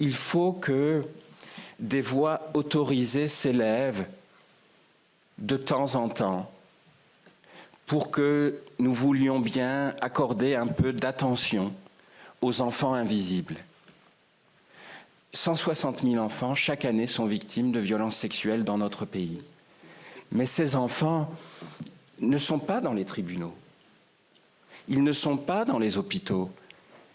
Il faut que des voix autorisées s'élèvent de temps en temps pour que nous voulions bien accorder un peu d'attention aux enfants invisibles. 160 000 enfants chaque année sont victimes de violences sexuelles dans notre pays. Mais ces enfants ne sont pas dans les tribunaux, ils ne sont pas dans les hôpitaux,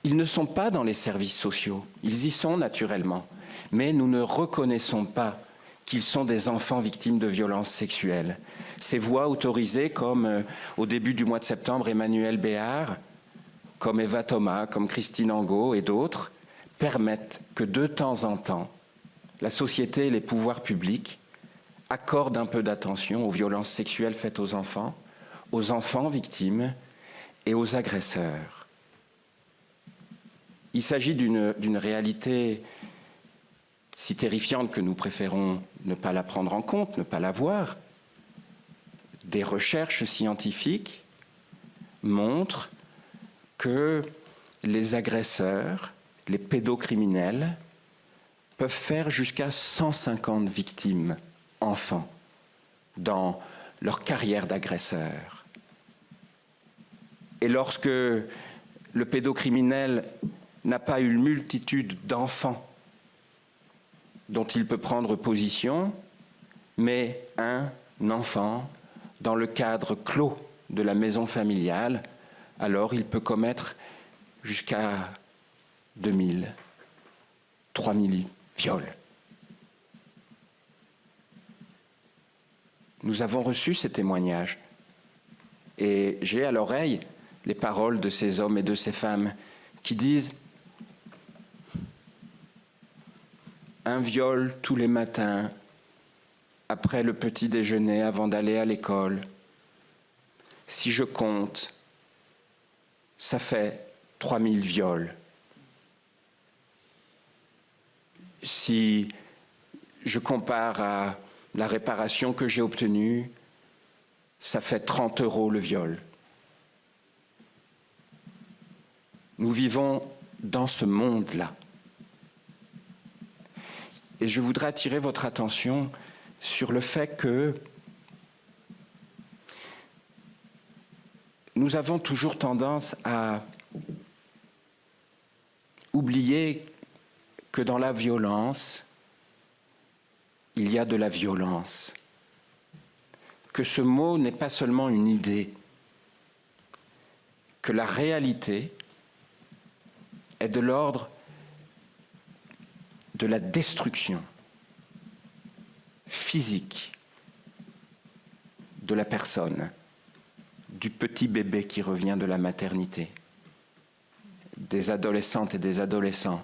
ils ne sont pas dans les services sociaux, ils y sont naturellement, mais nous ne reconnaissons pas qu'ils sont des enfants victimes de violences sexuelles. Ces voix autorisées comme au début du mois de septembre Emmanuel Béard, comme Eva Thomas, comme Christine Angot et d'autres, permettent que de temps en temps, la société et les pouvoirs publics accordent un peu d'attention aux violences sexuelles faites aux enfants victimes et aux agresseurs. Il s'agit d'une réalité si terrifiante que nous préférons ne pas la prendre en compte, ne pas la voir. Des recherches scientifiques montrent que les agresseurs, les pédocriminels, peuvent faire jusqu'à 150 victimes enfants dans leur carrière d'agresseur. Et lorsque le pédocriminel n'a pas une multitude d'enfants dont il peut prendre position, mais un enfant dans le cadre clos de la maison familiale, alors il peut commettre jusqu'à 2000, 3000 viols. Nous avons reçu ces témoignages et j'ai à l'oreille les paroles de ces hommes et de ces femmes qui disent « Un viol tous les matins, après le petit déjeuner, avant d'aller à l'école. Si je compte, ça fait 3000 viols. Si je compare à la réparation que j'ai obtenue, ça fait 30 € le viol. » Nous vivons dans ce monde-là. Et je voudrais attirer votre attention sur le fait que nous avons toujours tendance à oublier que dans la violence, il y a de la violence. Que ce mot n'est pas seulement une idée, que la réalité est de l'ordre de la destruction physique de la personne, du petit bébé qui revient de la maternité, des adolescentes et des adolescents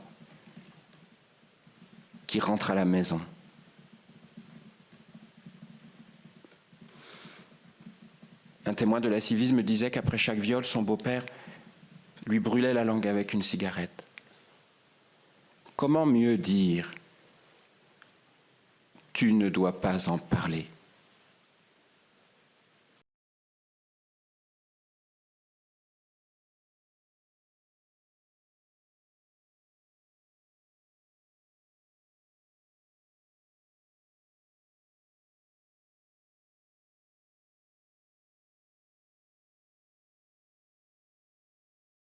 qui rentrent à la maison. Un témoin de la civisme disait qu'après chaque viol, son beau-père lui brûlait la langue avec une cigarette. Comment mieux dire « tu ne dois pas en parler »